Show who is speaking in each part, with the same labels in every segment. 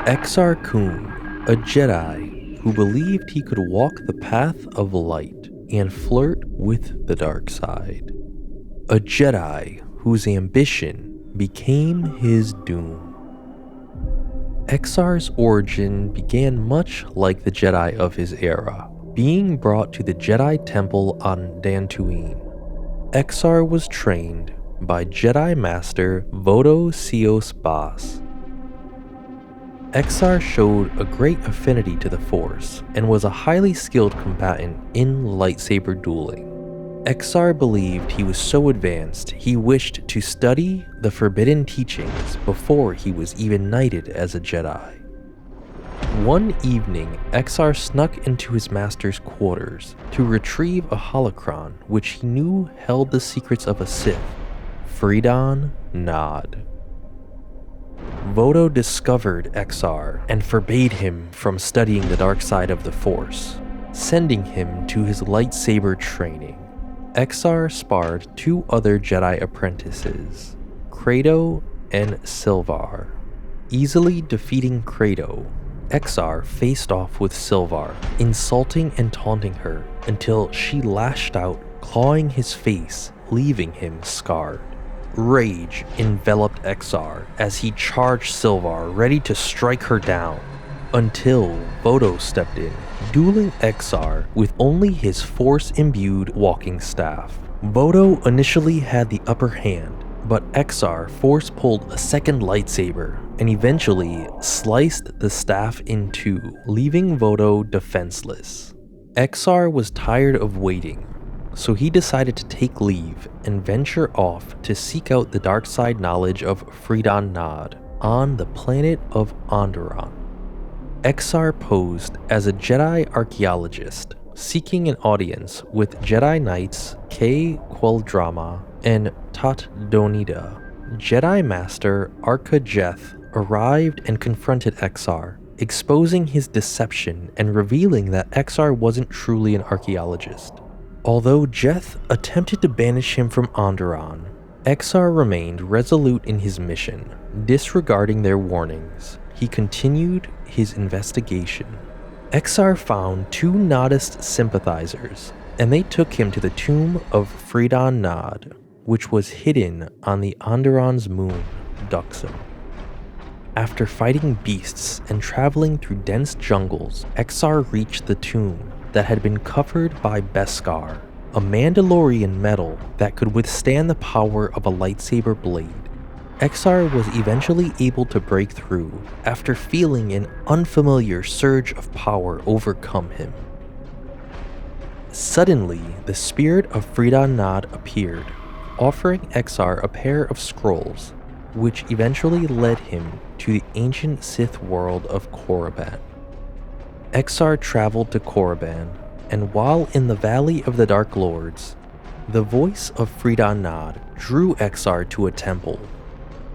Speaker 1: Exar Kun, a Jedi who believed he could walk the path of light and flirt with the dark side. A Jedi whose ambition became his doom. Exar's origin began much like the Jedi of his era, being brought to the Jedi Temple on Dantooine. Exar was trained by Jedi Master Vodo Sios Bas. Exar showed a great affinity to the Force and was a highly skilled combatant in lightsaber dueling. Exar believed he was so advanced he wished to study the forbidden teachings before he was even knighted as a Jedi. One evening, Exar snuck into his master's quarters to retrieve a holocron which he knew held the secrets of a Sith, Freedon Nod. Vodo discovered Exar and forbade him from studying the dark side of the Force, sending him to his lightsaber training. Exar sparred two other Jedi apprentices, Credo and Silvar. Easily defeating Credo, Exar faced off with Silvar, insulting and taunting her until she lashed out, clawing his face, leaving him scarred. Rage enveloped Exar as he charged Silvar, ready to strike her down, until Vodo stepped in, dueling Exar with only his Force-imbued walking staff. Vodo initially had the upper hand, but Exar force-pulled a second lightsaber and eventually sliced the staff in two, leaving Vodo defenseless. Exar was tired of waiting, so he decided to take leave and venture off to seek out the dark side knowledge of Freedon Nod on the planet of Onderon. Exar posed as a Jedi archaeologist, seeking an audience with Jedi Knights Kay Queldrama and Tat Donida. Jedi Master Arca Jeth arrived and confronted Exar, exposing his deception and revealing that Exar wasn't truly an archaeologist. Although Jeth attempted to banish him from Onderon, Exar remained resolute in his mission. Disregarding their warnings, he continued his investigation. Exar found two Nodist sympathizers, and they took him to the tomb of Freedon Nod, which was hidden on the Onderon's moon, Duxum. After fighting beasts and traveling through dense jungles, Exar reached the tomb that had been covered by Beskar, a Mandalorian metal that could withstand the power of a lightsaber blade. Exar was eventually able to break through after feeling an unfamiliar surge of power overcome him. Suddenly, the spirit of Freedon Nod appeared, offering Exar a pair of scrolls, which eventually led him to the ancient Sith world of Korriban. Exar traveled to Korriban, and while in the Valley of the Dark Lords, the voice of Freedon Nod drew Exar to a temple.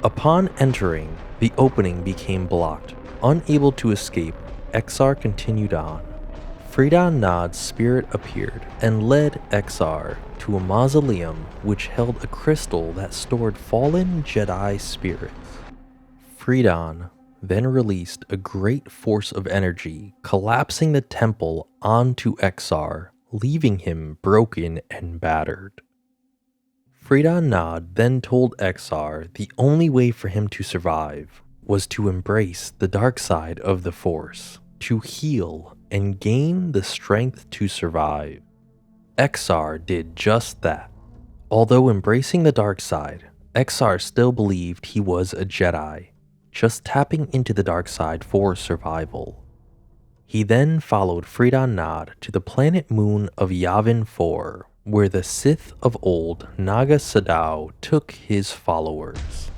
Speaker 1: Upon entering, the opening became blocked. Unable to escape, Exar continued on. Freedon Nod's spirit appeared and led Exar to a mausoleum which held a crystal that stored fallen Jedi spirits. Freedon then released a great force of energy, collapsing the temple onto Exar, leaving him broken and battered. Freedon Nod then told Exar the only way for him to survive was to embrace the dark side of the Force, to heal and gain the strength to survive. Exar did just that. Although embracing the dark side, Exar still believed he was a Jedi, just tapping into the dark side for survival. He then followed Freedon Nod to the planet moon of Yavin IV, where the Sith of old Naga Sadow took his followers.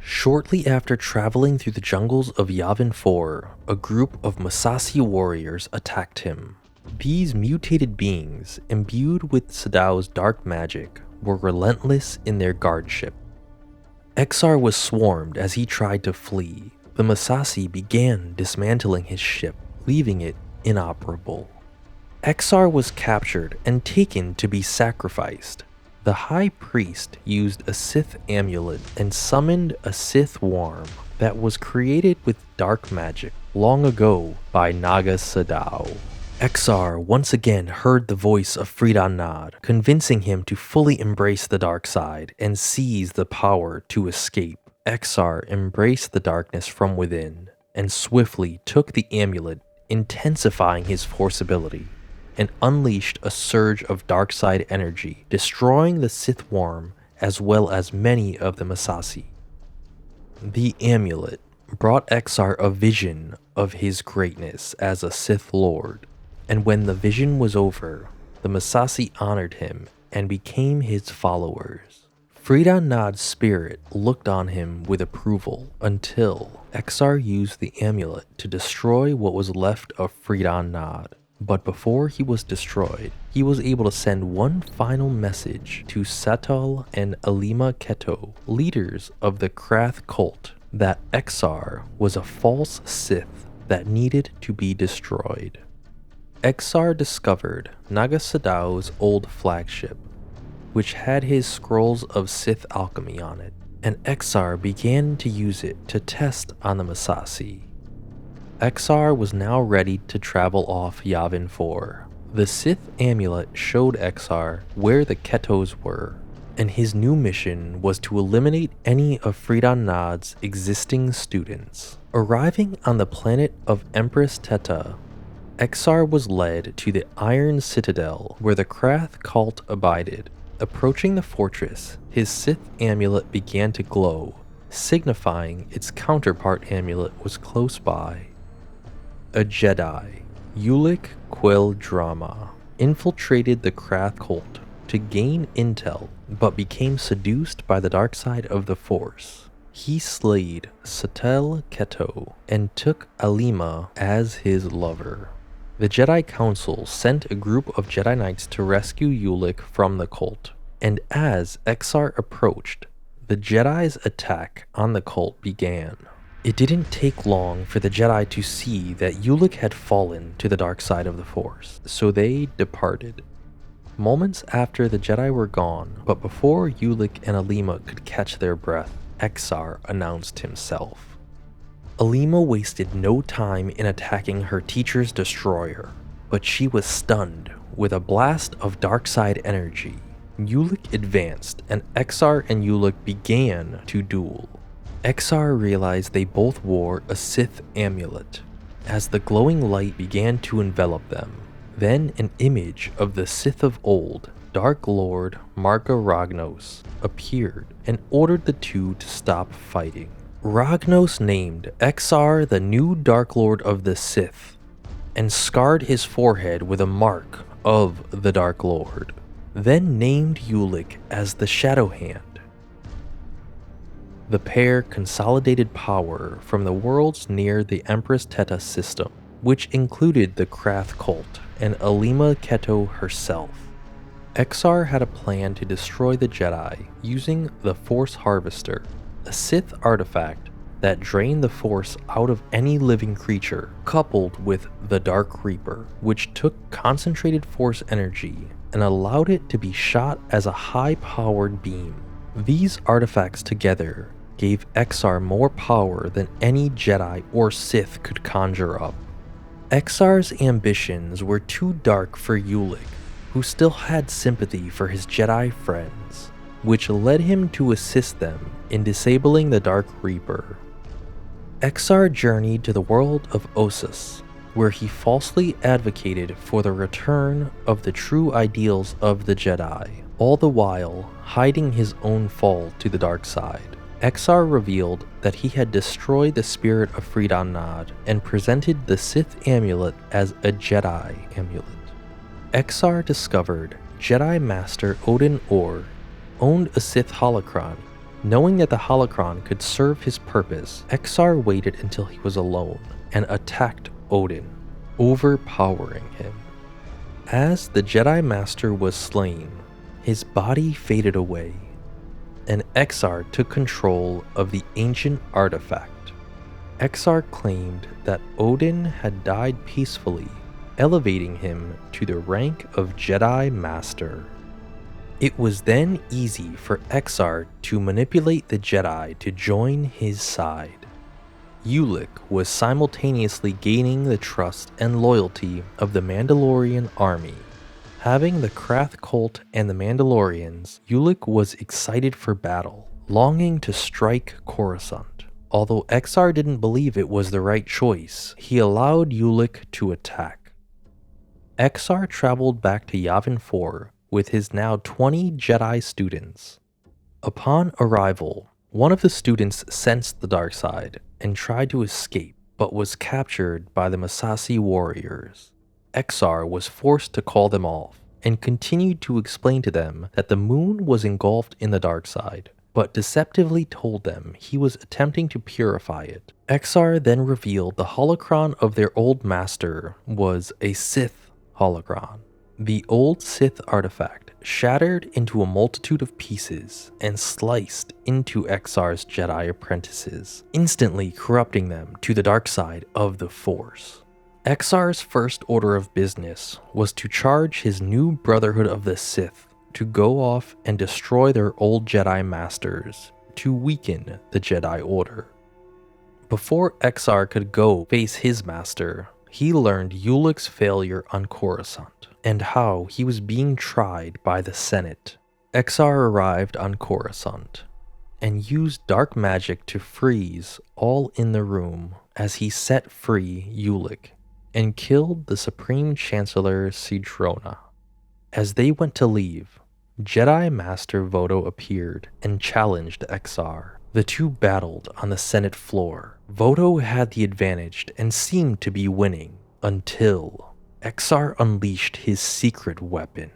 Speaker 1: Shortly after traveling through the jungles of Yavin IV, a group of Massassi warriors attacked him. These mutated beings, imbued with Sadow's dark magic, were relentless in their guardship. Exar was swarmed as he tried to flee. The Massassi began dismantling his ship, leaving it inoperable. Exar was captured and taken to be sacrificed. The High Priest used a Sith amulet and summoned a Sith worm that was created with dark magic long ago by Naga Sadow. Exar once again heard the voice of Freedon Nod, convincing him to fully embrace the dark side and seize the power to escape. Exar embraced the darkness from within and swiftly took the amulet, intensifying his force ability, and unleashed a surge of dark side energy, destroying the Sith worm as well as many of the Massassi. The amulet brought Exar a vision of his greatness as a Sith Lord, and when the vision was over, the Massassi honored him and became his followers. Freedon Nod's spirit looked on him with approval until Exar used the amulet to destroy what was left of Freedon Nod. But before he was destroyed, he was able to send one final message to Satal and Alima Keto, leaders of the Krath cult, that Exar was a false Sith that needed to be destroyed. Exar discovered Naga Sadow's old flagship, which had his scrolls of Sith alchemy on it, and Exar began to use it to test on the Massassi. Exar was now ready to travel off Yavin 4. The Sith amulet showed Exar where the Ketos were, and his new mission was to eliminate any of Freedon Nod's existing students. Arriving on the planet of Empress Teta, Exar was led to the Iron Citadel where the Krath cult abided. Approaching the fortress, his Sith amulet began to glow, signifying its counterpart amulet was close by. A Jedi, Ulic Quill Drama, infiltrated the Krath cult to gain intel, but became seduced by the dark side of the Force. He slayed Satel Keto and took Alima as his lover. The Jedi Council sent a group of Jedi Knights to rescue Ulic from the cult, and as Exar approached, the Jedi's attack on the cult began. It didn't take long for the Jedi to see that Ulic had fallen to the dark side of the Force, so they departed. Moments after the Jedi were gone, but before Ulic and Alima could catch their breath, Exar announced himself. Alima wasted no time in attacking her teacher's destroyer, but she was stunned with a blast of dark side energy. Ulic advanced, and Exar and Ulic began to duel. Exar realized they both wore a Sith amulet, as the glowing light began to envelop them. Then an image of the Sith of old, Dark Lord Marga Ragnos, appeared and ordered the two to stop fighting. Ragnos named Exar the new Dark Lord of the Sith, and scarred his forehead with a mark of the Dark Lord, then named Ulic as the Shadow Hand. The pair consolidated power from the worlds near the Empress Teta system, which included the Krath cult and Alima Keto herself. Exar had a plan to destroy the Jedi using the Force Harvester, a Sith artifact that drained the Force out of any living creature, coupled with the Dark Reaper, which took concentrated Force energy and allowed it to be shot as a high-powered beam. These artifacts together gave Exar more power than any Jedi or Sith could conjure up. Exar's ambitions were too dark for Ulic, who still had sympathy for his Jedi friends, which led him to assist them in disabling the Dark Reaper. Exar journeyed to the world of Ossus, where he falsely advocated for the return of the true ideals of the Jedi, all the while hiding his own fall to the dark side. Exar revealed that he had destroyed the spirit of Freedon Nod and presented the Sith amulet as a Jedi amulet. Exar discovered Jedi Master Odin Orr owned a Sith holocron. Knowing that the holocron could serve his purpose, Exar waited until he was alone and attacked Odin, overpowering him. As the Jedi Master was slain, his body faded away, and Exar took control of the ancient artifact. Exar claimed that Odin had died peacefully, elevating him to the rank of Jedi Master. It was then easy for Exar to manipulate the Jedi to join his side. Ulic was simultaneously gaining the trust and loyalty of the Mandalorian army. Having the Krath cult and the Mandalorians, Ulic was excited for battle, longing to strike Coruscant. Although Exar didn't believe it was the right choice, he allowed Ulic to attack. Exar traveled back to Yavin 4 with his now 20 Jedi students. Upon arrival, one of the students sensed the dark side and tried to escape, but was captured by the Massassi warriors. Exar was forced to call them off and continued to explain to them that the moon was engulfed in the dark side, but deceptively told them he was attempting to purify it. Exar then revealed the holocron of their old master was a Sith holocron. The old Sith artifact shattered into a multitude of pieces and sliced into Exar's Jedi apprentices, instantly corrupting them to the dark side of the Force. Exar's first order of business was to charge his new Brotherhood of the Sith to go off and destroy their old Jedi masters to weaken the Jedi Order. Before Exar could go face his master, he learned Ulic's failure on Coruscant and how he was being tried by the Senate. Exar arrived on Coruscant and used dark magic to freeze all in the room as he set free Ulic and killed the Supreme Chancellor Sidrona. As they went to leave, Jedi Master Vodo appeared and challenged Exar. The two battled on the Senate floor. Vodo had the advantage and seemed to be winning until Exar unleashed his secret weapon.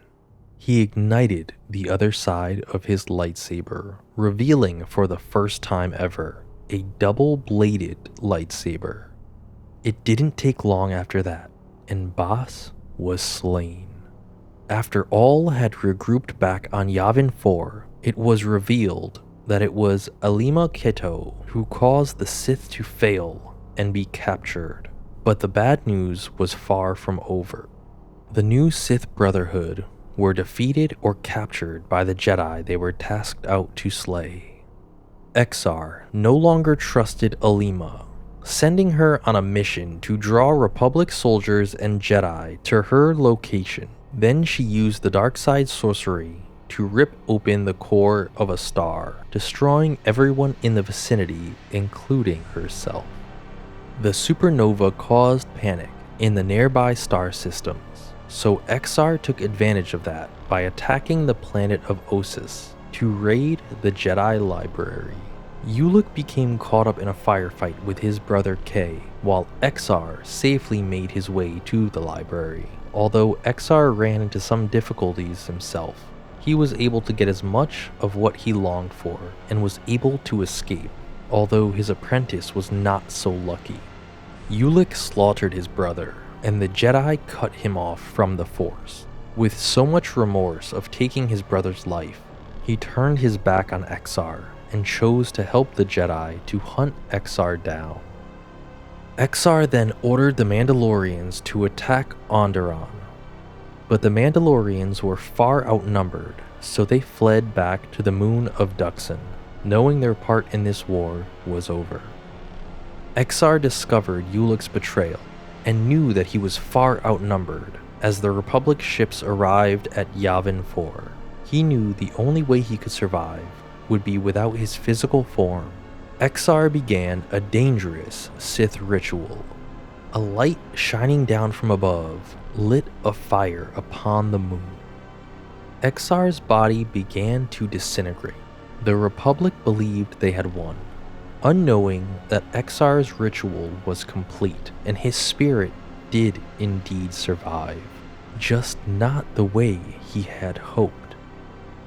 Speaker 1: He ignited the other side of his lightsaber, revealing for the first time ever a double-bladed lightsaber. It didn't take long after that, and Bas was slain. After all had regrouped back on Yavin 4, it was revealed that it was Alima Keto who caused the Sith to fail and be captured. But the bad news was far from over. The new Sith Brotherhood were defeated or captured by the Jedi they were tasked out to slay. Exar no longer trusted Alima, sending her on a mission to draw Republic soldiers and Jedi to her location. Then she used the dark side sorcery to rip open the core of a star, destroying everyone in the vicinity, including herself. The supernova caused panic in the nearby star systems, so Exar took advantage of that by attacking the planet of Ossus to raid the Jedi library. Ulic became caught up in a firefight with his brother Kay, while Exar safely made his way to the library. Although Exar ran into some difficulties himself, he was able to get as much of what he longed for and was able to escape, although his apprentice was not so lucky. Ulic slaughtered his brother, and the Jedi cut him off from the Force. With so much remorse of taking his brother's life, he turned his back on Exar and chose to help the Jedi to hunt Exar down. Exar then ordered the Mandalorians to attack Onderon, but the Mandalorians were far outnumbered, so they fled back to the moon of Duxon, knowing their part in this war was over. Exar discovered Ulic's betrayal and knew that he was far outnumbered as the Republic ships arrived at Yavin 4. He knew the only way he could survive would be without his physical form. Exar began a dangerous Sith ritual. A light shining down from above lit a fire upon the moon. Exar's body began to disintegrate. The Republic believed they had won, unknowing that Exar's ritual was complete and his spirit did indeed survive, just not the way he had hoped.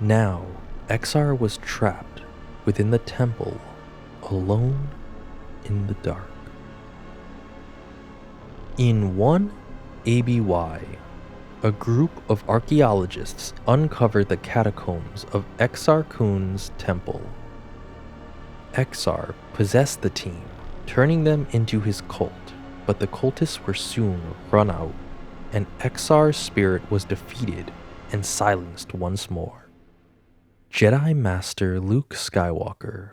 Speaker 1: Now, Exar was trapped within the temple, alone in the dark. In 1 ABY, a group of archaeologists uncovered the catacombs of Exar Kun's temple. Exar possessed the team, turning them into his cult, but the cultists were soon run out, and Exar's spirit was defeated and silenced once more. Jedi Master Luke Skywalker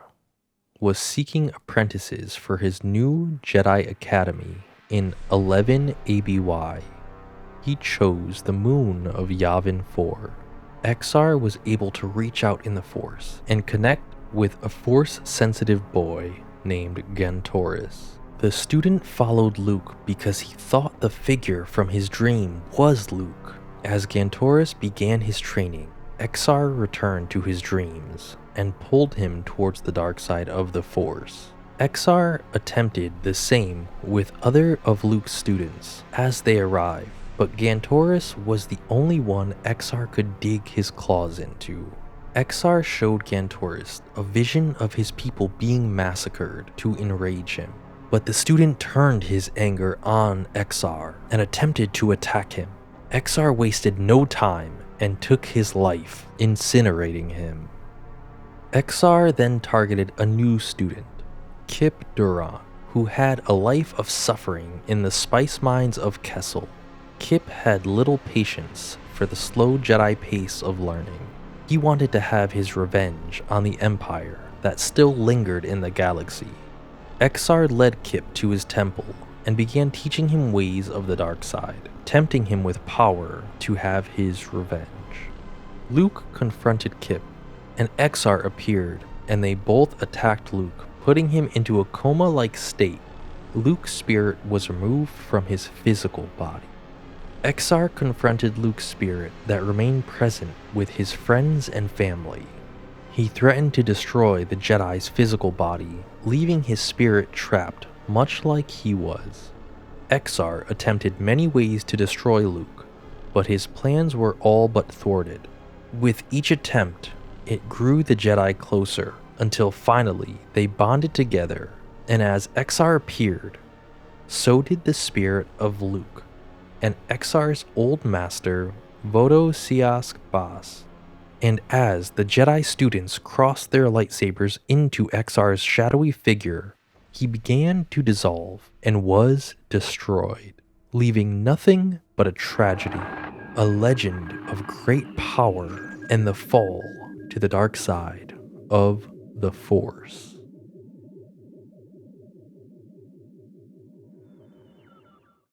Speaker 1: was seeking apprentices for his new Jedi Academy in 11 ABY. He chose the moon of Yavin 4. Exar was able to reach out in the Force and connect with a Force-sensitive boy named Gantoris. The student followed Luke because he thought the figure from his dream was Luke. As Gantoris began his training, Exar returned to his dreams and pulled him towards the dark side of the Force. Exar attempted the same with other of Luke's students as they arrived, but Gantoris was the only one Exar could dig his claws into. Exar showed Gantoris a vision of his people being massacred to enrage him, but the student turned his anger on Exar and attempted to attack him. Exar wasted no time and took his life, incinerating him. Exar then targeted a new student, Kip Duran, who had a life of suffering in the spice mines of Kessel. Kip had little patience for the slow Jedi pace of learning. He wanted to have his revenge on the Empire that still lingered in the galaxy. Exar led Kip to his temple and began teaching him ways of the dark side, tempting him with power to have his revenge. Luke confronted Kip, and Exar appeared, and they both attacked Luke, putting him into a coma-like state. Luke's spirit was removed from his physical body. Exar confronted Luke's spirit that remained present with his friends and family. He threatened to destroy the Jedi's physical body, leaving his spirit trapped, much like he was. Exar attempted many ways to destroy Luke, but his plans were all but thwarted. With each attempt, it grew the Jedi closer, until finally they bonded together, and as Exar appeared, so did the spirit of Luke, and Exar's old master, Vodo Siask Bas. And as the Jedi students crossed their lightsabers into Exar's shadowy figure, he began to dissolve and was destroyed, leaving nothing but a tragedy, a legend of great power and the fall to the dark side of the Force.